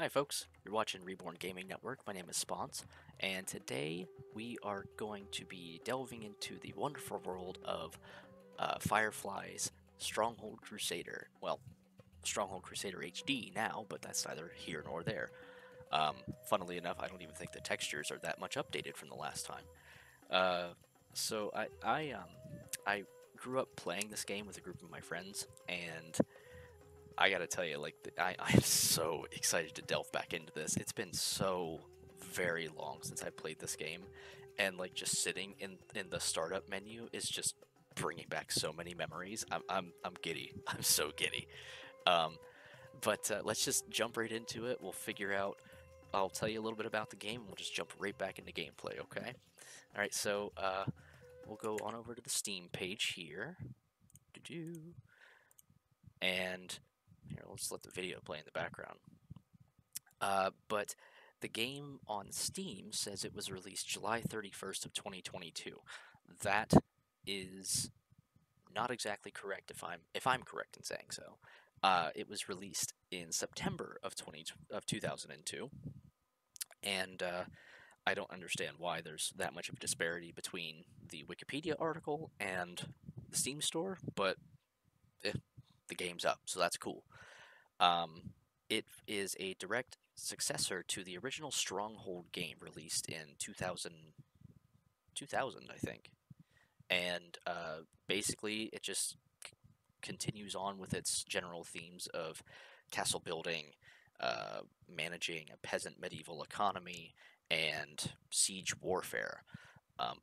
Hi folks, you're watching Reborn Gaming Network. My name is Sponce, and today we are going to be delving into the wonderful world of Firefly's Stronghold Crusader. Well, Stronghold Crusader HD now, but that's neither here nor there. Funnily enough, I don't even think the textures are that much updated from the last time. Uh, so I grew up playing this game with a group of my friends, and I gotta tell you, like, I'm so excited to delve back into this. It's been so very long since I played this game, and like just sitting in the startup menu is just bringing back so many memories. I'm giddy. I'm so giddy. Um, but let's just jump right into it. We'll figure out. I'll tell you a little bit about the game. We'll just jump right back into gameplay. Okay. All right. So we'll go on over to the Steam page here. Doo-doo. And here, let's let the video play in the background. But the game on Steam says it was released July 31st of 2022. That is not exactly correct if I'm correct in saying so. It was released in September of 2002, and I don't understand why there's that much of a disparity between the Wikipedia article and the Steam store, but the game's up, so that's cool. Um, it is a direct successor to the original Stronghold game released in 2000, I think. And basically, it just continues on with its general themes of castle building, managing a peasant medieval economy, and siege warfare.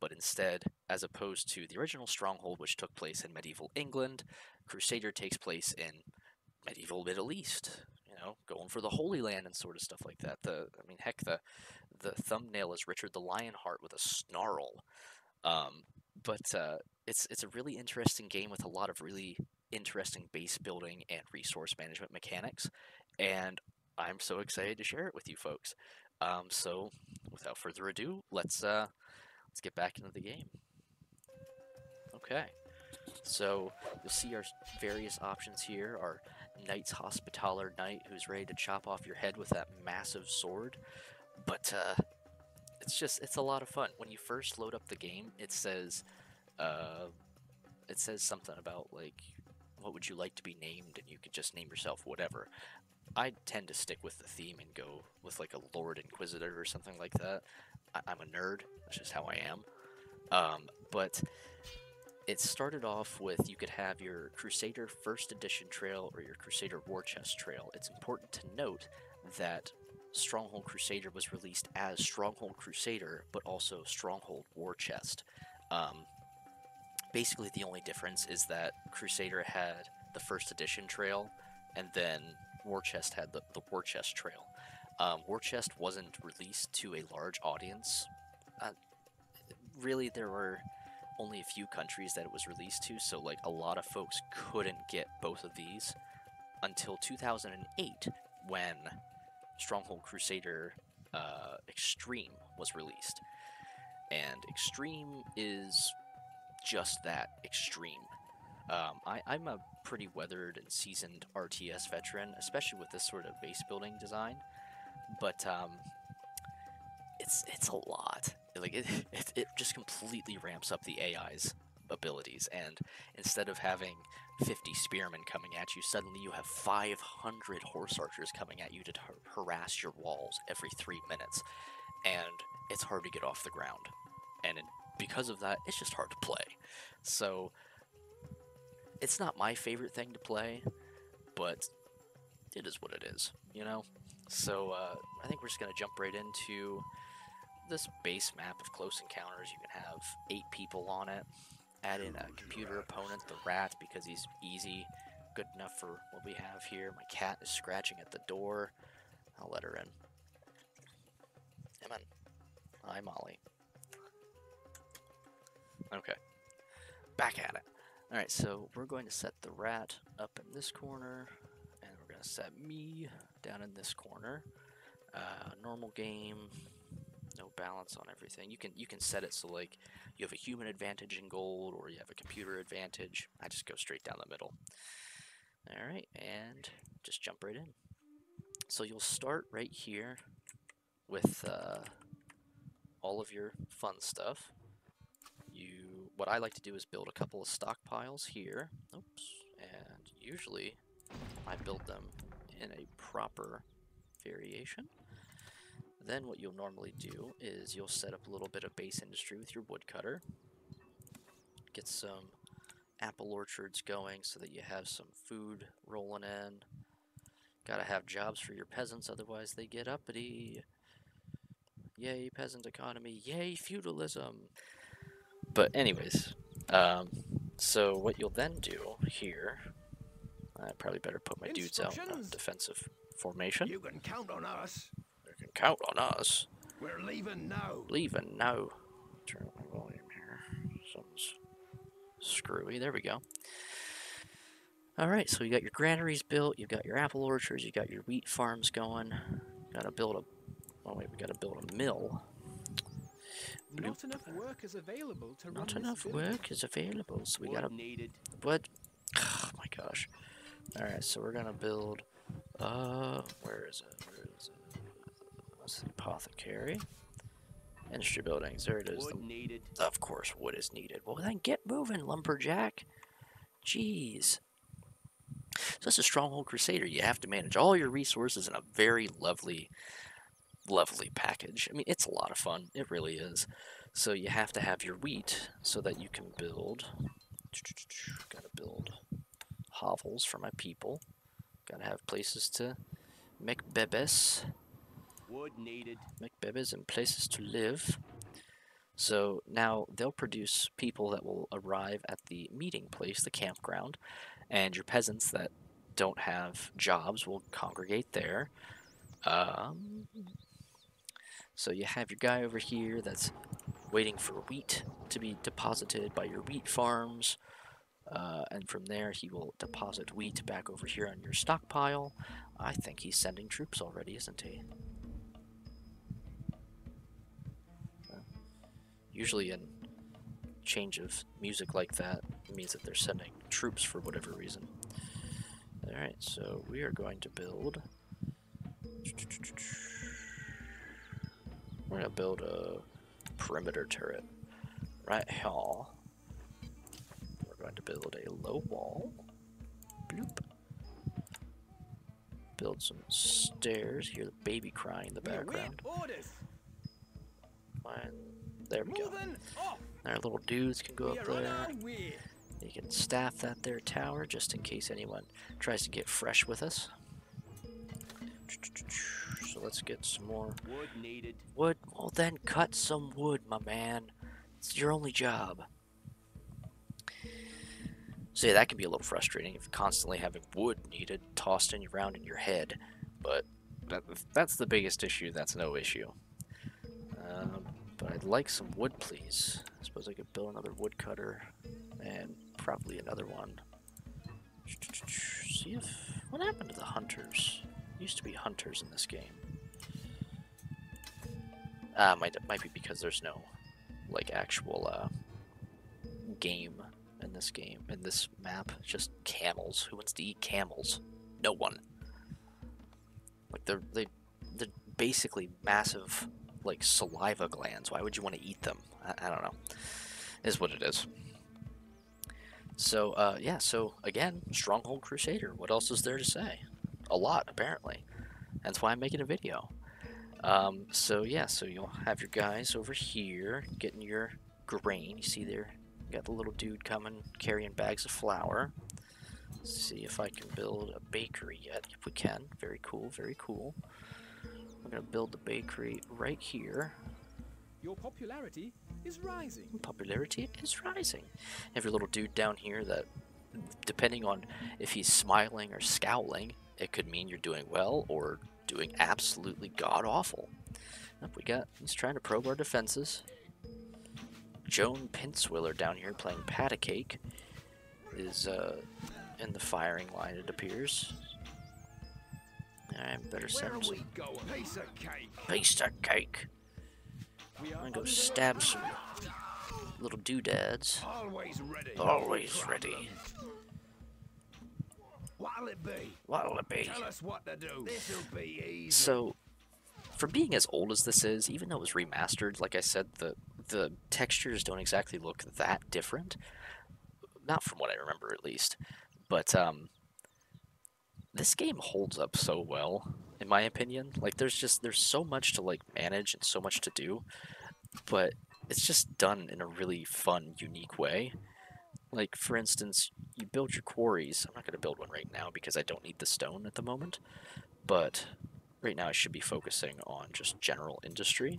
But instead, as opposed to the original Stronghold, which took place in medieval England, Crusader takes place in medieval Middle East. You know, going for the Holy Land and sort of stuff like that. Heck, the thumbnail is Richard the Lionheart with a snarl. Um, but it's a really interesting game with a lot of really interesting base building and resource management mechanics, and I'm so excited to share it with you folks. So without further ado, let's get back into the game. Okay. So you'll see our various options here. Our Knight's Hospitaller Knight, who's ready to chop off your head with that massive sword. But it's a lot of fun. When you first load up the game, uh, it says something about like, what would you like to be named, and you could just name yourself whatever. I tend to stick with the theme and go with like a Lord Inquisitor or something like that. I'm a nerd. That's just how I am. But it started off with you could have your Crusader First Edition trail or your Crusader War Chest trail. It's important to note that Stronghold Crusader was released as Stronghold Crusader, but also Stronghold War Chest. Um, Basically, the only difference is that Crusader had the First Edition trail, and then War Chest had the War Chest trail. War Chest wasn't released to a large audience. Uh, really, there were only a few countries that it was released to, so like a lot of folks couldn't get both of these until 2008 when Stronghold Crusader Extreme was released. And Extreme is just that, extreme. I'm a pretty weathered and seasoned RTS veteran, especially with this sort of base building design, but it's a lot. Like it just completely ramps up the AI's abilities, and instead of having 50 spearmen coming at you, suddenly you have 500 horse archers coming at you to harass your walls every 3 minutes, and it's hard to get off the ground. And because of that, it's just hard to play. So it's not my favorite thing to play, but it is what it is, you know? So I think we're just going to jump right into this base map of Close Encounters. You can have 8 people on it. Add in a computer opponent, the rat, because he's easy. Good enough for what we have here. My cat is scratching at the door. I'll let her in. Come on. Hi, Molly. Okay. Back at it. Alright, so we're going to set the rat up in this corner, and we're going to set me down in this corner. Normal game, no balance on everything. You can set it so like you have a human advantage in gold, or you have a computer advantage. I just go straight down the middle. Alright, and just jump right in. So you'll start right here with all of your fun stuff. What I like to do is build a couple of stockpiles here. Oops. And usually I build them in a proper variation. Then what you'll normally do is you'll set up a little bit of base industry with your woodcutter. Get some apple orchards going so that you have some food rolling in. Gotta have jobs for your peasants, otherwise they get uppity. Yay, peasant economy. Yay, feudalism. But anyways, so what you'll then do here, I probably better put my dudes out in defensive formation. You can count on us. You can count on us. We're leaving now. Leaving now. Turn up my volume here. Something's screwy. There we go. Alright, so you got your granaries built, you've got your apple orchards, you got your wheat farms going. Gotta build a... Oh wait, we gotta build a mill. Not enough work is available to run Not this enough building. work is available, so we gotta... Needed. What? Oh my gosh. Alright, so we're gonna build... where is it? Where is it? What's the apothecary? Industry buildings, there it is. Wood needed. Of course, wood is needed. Well then get moving, lumberjack. Jeez. So this is Stronghold Crusader. You have to manage all your resources in a very lovely package. I mean, it's a lot of fun. It really is. So you have to have your wheat so that you can build. Gotta build hovels for my people. Gotta have places to make bebes. Wood needed. Make bebes and places to live. So now they'll produce people that will arrive at the meeting place, the campground, and your peasants that don't have jobs will congregate there. So you have your guy over here that's waiting for wheat to be deposited by your wheat farms, and from there he will deposit wheat back over here on your stockpile. I think he's sending troops already, isn't he? Usually in change of music like that, it means that they're sending troops for whatever reason. Alright, so we are going to build... We're going to build a perimeter turret right here. We're going to build a low wall. Bloop. Build some stairs. Hear the baby crying in the background. And there we go. Our little dudes can go up there. You can staff that there tower just in case anyone tries to get fresh with us. So let's get some more Wood needed. wood. Well then cut some wood, my man. It's your only job. So yeah, that can be a little frustrating if constantly having wood needed tossed in around in your head. But that's the biggest issue. That's no issue. But I'd like some wood, please. I suppose I could build another woodcutter and probably another one. See if... What happened to the hunters? Used to be hunters in this game. Might be because there's no, like, actual, game in this game, in this map. It's just camels. Who wants to eat camels? No one. Like, they're basically massive, like, saliva glands. Why would you want to eat them? I don't know. Is what it is. So, yeah, so, again, Stronghold Crusader. What else is there to say? A lot, apparently. That's why I'm making a video. So, yeah, so you'll have your guys over here getting your grain. You see there, you got the little dude coming, carrying bags of flour. Let's see if I can build a bakery yet. If we can. Very cool, very cool. We're going to build the bakery right here. Your popularity is rising. Popularity is rising. You have your little dude down here that, depending on if he's smiling or scowling, it could mean you're doing well or doing absolutely god-awful. He's trying to probe our defenses. Joan Pintswiller down here playing Pat a Cake is in the firing line, it appears. I better send some Piece of cake. piece of cake. I'm gonna go stab some little doodads. Always ready. Always ready. What'll it be? What'll it be? Tell us what to do. This'll be easy. So, for being as old as this is, even though it was remastered, like I said, the textures don't exactly look that different. Not from what I remember, at least. But this game holds up so well, in my opinion. Like, there's so much to like manage and so much to do, but it's just done in a really fun, unique way. Like, for instance, you build your quarries. I'm not going to build one right now because I don't need the stone at the moment, but right now I should be focusing on just general industry.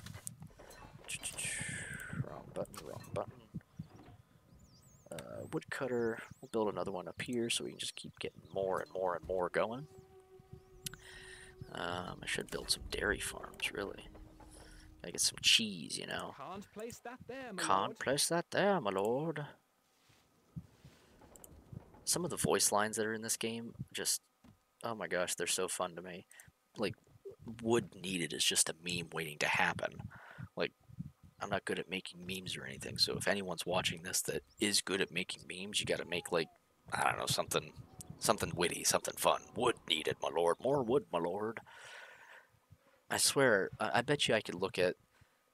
Wrong button, wrong button. Woodcutter, we'll build another one up here so we can just keep getting more and more and more going. I should build some dairy farms, really. Gotta get some cheese, you know. Can't place that there, my Can't lord. place that there, my lord. Some of the voice lines that are in this game, just, oh my gosh, they're so fun to me. Like, wood needed is just a meme waiting to happen. Like, I'm not good at making memes or anything, so if anyone's watching this that is good at making memes, you gotta make, like, I don't know, something witty, something fun. Wood needed, my lord. More wood, my lord. I swear, I bet you I could look at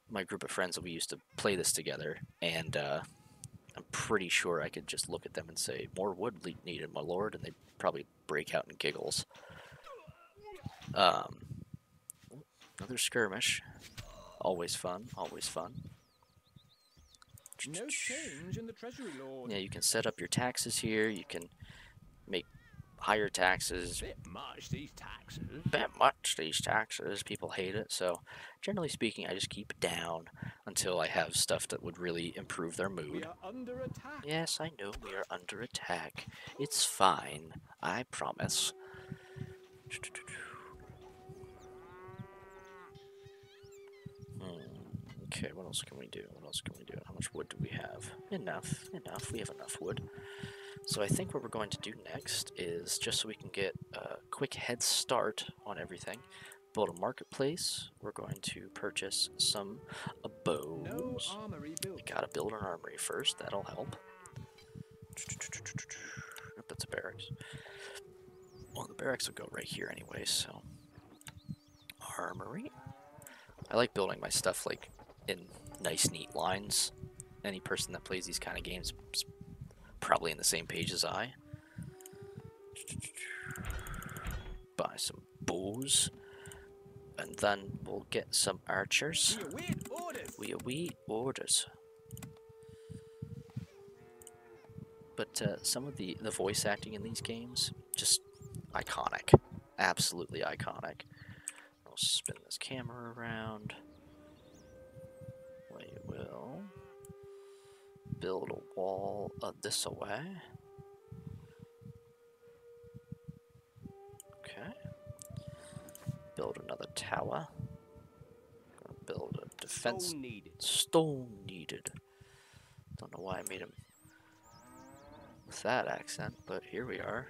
my group of friends that we used to play this together, and I'm pretty sure I could just look at them and say, more wood needed, my lord, and they'd probably break out in giggles. Another skirmish. Always fun, always fun. No change in the treasury, lord. Yeah, you can set up your taxes here. You can make higher taxes. Bit much, these taxes. Bit much, these taxes. People hate it. So, generally speaking, I just keep it down until I have stuff that would really improve their We mood. are under attack. Yes, I know we are under attack. It's fine. I promise. Okay, what else can we do? What else can we do? How much wood do we have? Enough. We have enough wood. So I think what we're going to do next is, just so we can get a quick head start on everything, build a marketplace. We're going to purchase some bows. No armory built. We gotta build an armory first. That'll help. Nope, that's a barracks. Well, the barracks will go right here anyway, so... Armory. I like building my stuff, like, in nice, neat lines. Any person that plays these kind of games is probably in the same page as I. Buy some bows. And then we'll get some archers. We await orders. We await orders. But some of the voice acting in these games, just iconic. Absolutely iconic. I'll spin this camera around. We will build a wall this way. Okay. Build another tower. Gonna build a defense. Stone needed. Stone needed. Don't know why I made him with that accent, but here we are.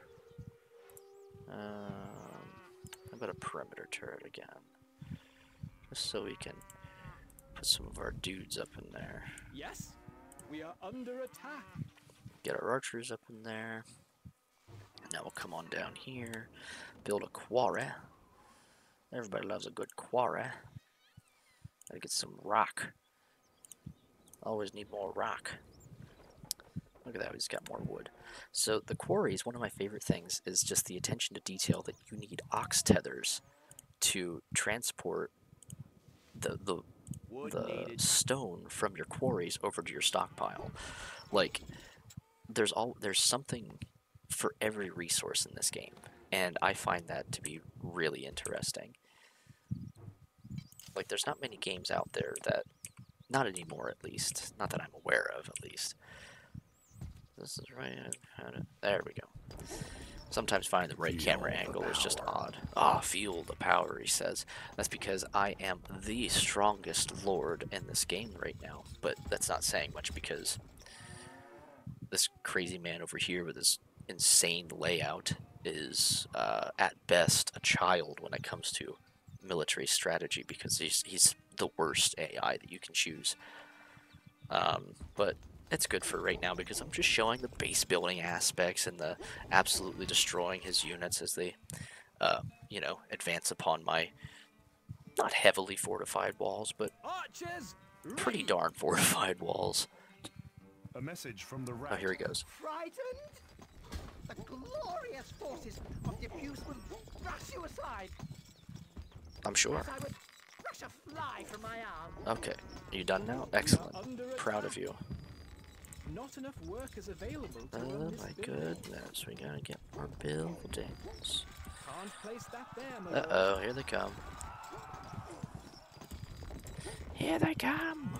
How about a perimeter turret again? Just so we can put some of our dudes up in there. Yes, we are under attack. Get our archers up in there. Now we'll come on down here. Build a quarry. Everybody loves a good quarry. Gotta get some rock. Always need more rock. Look at that, we just got more wood. So the quarries, one of my favorite things is just the attention to detail that you need ox tethers to transport the Wood the needed. stone from your quarries over to your stockpile. Like, there's something for every resource in this game, and I find that to be really interesting. Like, there's not many games out there that, not anymore at least, not that I'm aware of at least. This is right. There we go. Sometimes finding the right camera angle is just odd. Ah, feel the power, he says. That's because I am the strongest lord in this game right now. But that's not saying much because this crazy man over here with his insane layout is, at best, a child when it comes to military strategy, because he's the worst AI that you can choose. But it's good for right now because I'm just showing the base building aspects and the absolutely destroying his units as they, you know, advance upon my not heavily fortified walls, but Archers, pretty ready. darn fortified walls. A message from the Oh, rat. here he goes. Frightened? The glorious forces of diffuse will brush you aside I'm sure. as I would brush a fly from my arm. Okay, are you done now? Excellent. Under Proud of attack. you. Not enough workers available to Oh run this my building. goodness, we gotta get more buildings. Can't place that there, my lord. Uh-oh, here they come. Here they come!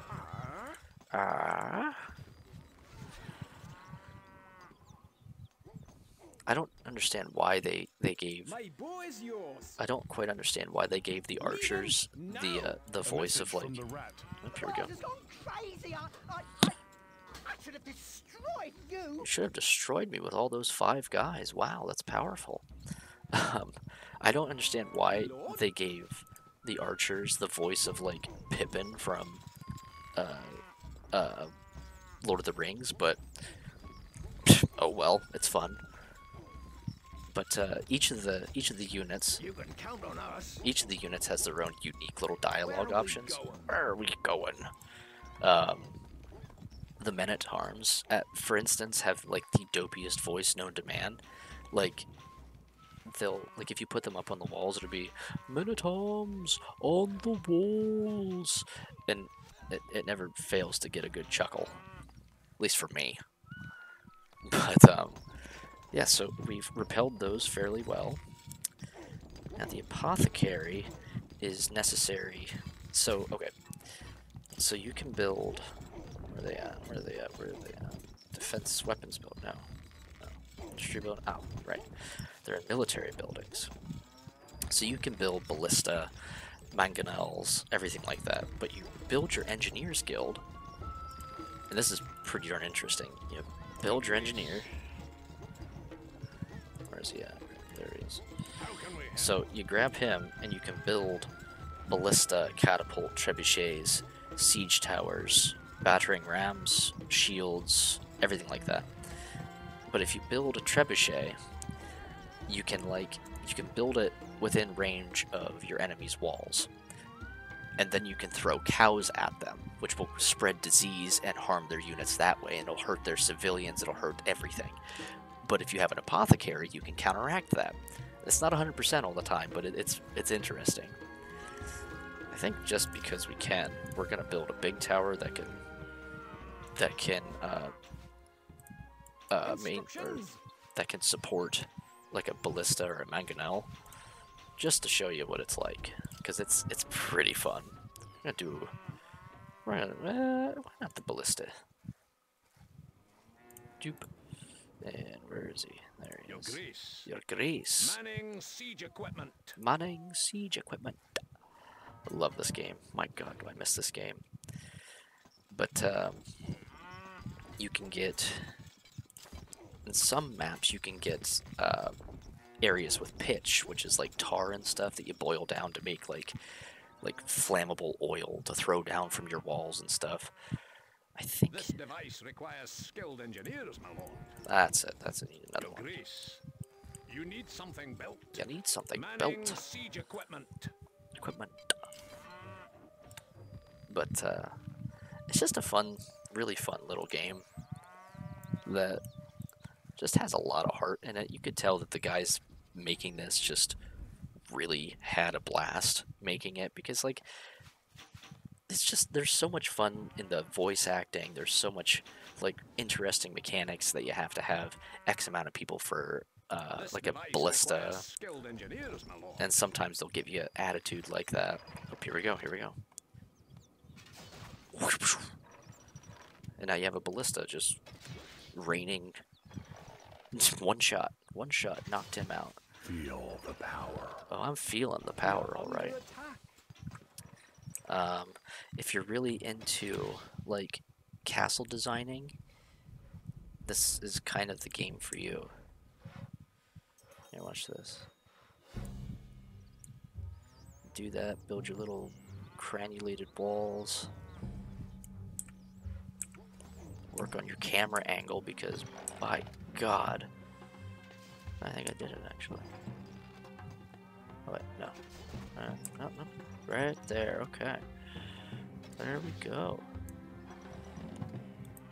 Ah. I don't understand why they gave... My bow is yours. I don't quite understand why they gave the archers the A voice of, message like... from the rat. Oh, here we go. World has gone crazy. I should have destroyed you. You should have destroyed me with all those 5 guys. Wow, that's powerful. I don't understand why they gave the archers the voice of, like, Pippin from Lord of the Rings, but oh well, it's fun. But each of the units, You can count on us. each of the units has their own unique little dialogue Where are we options. going? Where are we going? The men at arms, for instance, have like the dopiest voice known to man. Like they'll if you put them up on the walls, it'll be men at arms on the walls, and it never fails to get a good chuckle, at least for me. But yeah, so we've repelled those fairly well. Now the apothecary is necessary. So okay, so you can build. Where are they at? Where are they at? Where are they at? Defense weapons build? No. Industry build? Oh, right. They're in military buildings. So you can build ballista, mangonels, everything like that. But you build your engineers guild, and this is pretty darn interesting. You build your engineer. Where is he at? There he is. How can we help? So you grab him, and you can build ballista, catapult, trebuchets, siege towers, battering rams, shields, everything like that. But if you build a trebuchet, you can build it within range of your enemy's walls. And then you can throw cows at them, which will spread disease and harm their units that way, and it'll hurt their civilians, it'll hurt everything. But if you have an apothecary, you can counteract that. It's not 100% all the time, but it's interesting. I think just because we can, we're gonna build a big tower that can that can support like a ballista or a mangonel, just to show you what it's like, because it's pretty fun. We're gonna why not the ballista? Dupe. And where is he? There he Your is. grace. Your Grace. Manning siege equipment. Manning siege equipment. I love this game. My god, do I miss this game. But you can get, in some maps you can get areas with pitch, which is like tar and stuff that you boil down to make like flammable oil to throw down from your walls and stuff. I think This device requires skilled engineers, my lord. that's it. That's it. Need another Your one. grace. You need something built. You need something Manning built. siege equipment. Equipment. But it's just a fun, really fun little game that just has a lot of heart in it. You could tell that the guys making this just really had a blast making it, because like it's just, there's so much fun in the voice acting. There's so much like interesting mechanics that you have to have X amount of people for This like a device ballista, requires skilled engineers, my lord. and sometimes they'll give you an attitude like that. Oh, here we go, here we go. And now you have a ballista just raining. One shot, knocked him out. Feel the power. Oh, I'm feeling the power, all right. Under attack. If you're really into like castle designing, this is kind of the game for you. Here, watch this. Do that, build your little crenulated walls. work on your camera angle because, by God, I think I did it actually. Oh, wait, no. No, no. Right there, okay. There we go.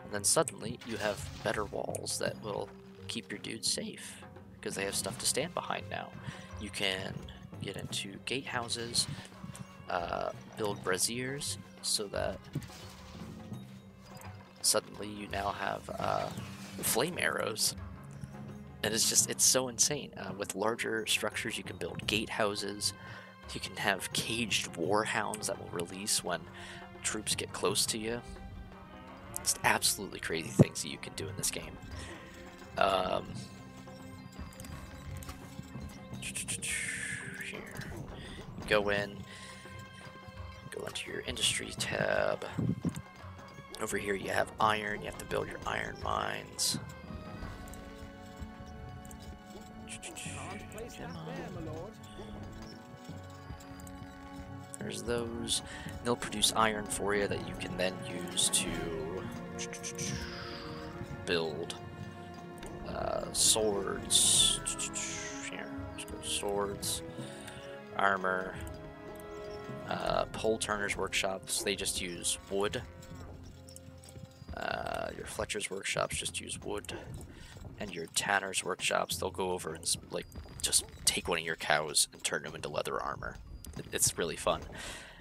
And then suddenly you have better walls that will keep your dudes safe because they have stuff to stand behind now. You can get into gatehouses, build braziers so that suddenly you now have flame arrows. And it's so insane. With larger structures, you can build gatehouses. You can have caged warhounds that will release when troops get close to you. It's absolutely crazy things that you can do in this game. Here, go into your industry tab. Over here you have iron. You have to build your iron mines. Can't place that there, my lord. There's those. They'll produce iron for you that you can then use to build swords. Here, let's go swords, armor. Pole turners workshops, they just use wood. Your Fletcher's workshops just use wood. And your Tanner's workshops, they'll go over and like just take one of your cows and turn them into leather armor. It's really fun.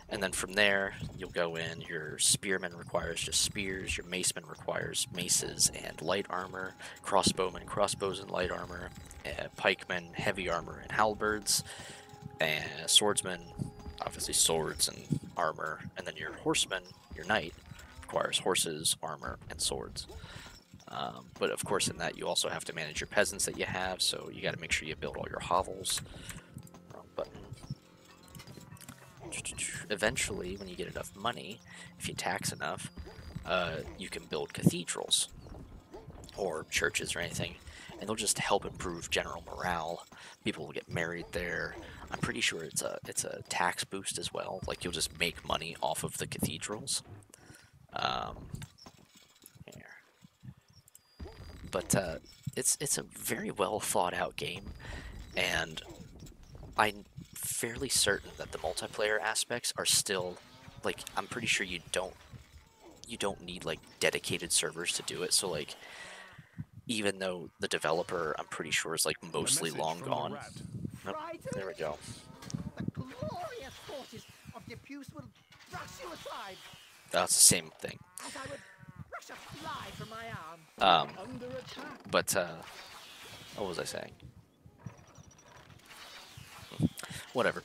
And then from there, you'll go in. Your spearman requires just spears. Your maceman requires maces and light armor. Crossbowmen, crossbows and light armor. Pikemen, heavy armor and halberds. And swordsmen, obviously swords and armor. And then your horseman, your knight, requires horses, armor, and swords. But of course, in that you also have to manage your peasants that you have. So you got to make sure you build all your hovels. Wrong button. Eventually, when you get enough money, if you tax enough, you can build cathedrals or churches or anything, and they'll just help improve general morale. People will get married there. I'm pretty sure it's a tax boost as well. Like you'll just make money off of the cathedrals. Here. But it's a very well thought out game, and I'm fairly certain that the multiplayer aspects are still, like, I'm pretty sure you don't need like dedicated servers to do it. So like, even though the developer, I'm pretty sure, is like mostly long gone. Oh, there we go. The glorious forces of diffuse will brush you aside That's the same thing. as I would brush a fly from my arm. Under attack. But what was I saying? Whatever.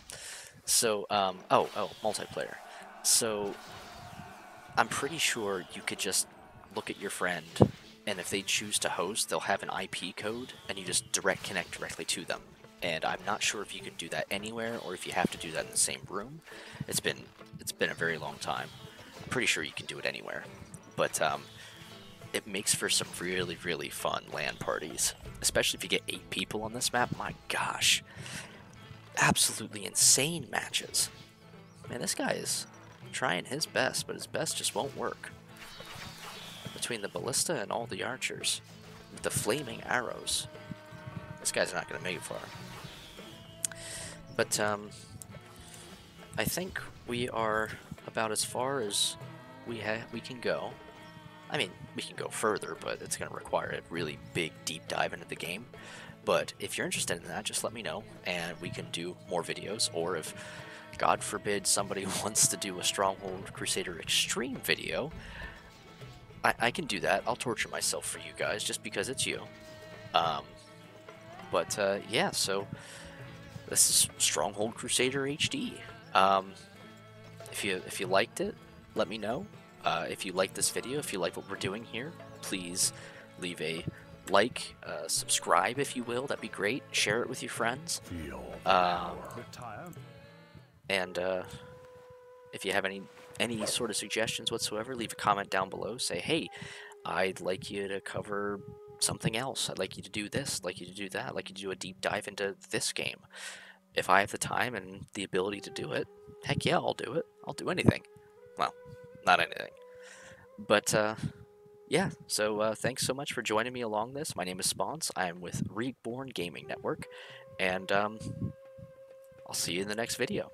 So, multiplayer. So, I'm pretty sure you could just look at your friend, and if they choose to host, they'll have an IP code, and you just connect directly to them. And I'm not sure if you can do that anywhere, or if you have to do that in the same room. It's been a very long time. I'm pretty sure you can do it anywhere. But, it makes for some really, really fun LAN parties. Especially if you get 8 people on this map. My gosh. Absolutely insane matches. Man, this guy is trying his best, but his best just won't work. Between the ballista and all the archers, with the flaming arrows, this guy's not going to make it far. But I think we are about as far as we can go. I mean, we can go further, but it's going to require a really big, deep dive into the game. But if you're interested in that, just let me know, and we can do more videos. Or if, God forbid, somebody wants to do a Stronghold Crusader Extreme video, I can do that. I'll torture myself for you guys, just because it's you. Yeah, so this is Stronghold Crusader HD. If you liked it, let me know. If you like this video, if you like what we're doing here, please leave a like, subscribe if you will. That'd be great. Share it with your friends. And if you have any sort of suggestions whatsoever, leave a comment down below. Say, hey, I'd like you to cover something else. I'd like you to do this. I'd like you to do that. I'd like you to do a deep dive into this game. If I have the time and the ability to do it, heck yeah, I'll do it. I'll do anything. Well, not anything. But yeah, so thanks so much for joining me along this. My name is Sponce. I am with Reborn Gaming Network, and I'll see you in the next video.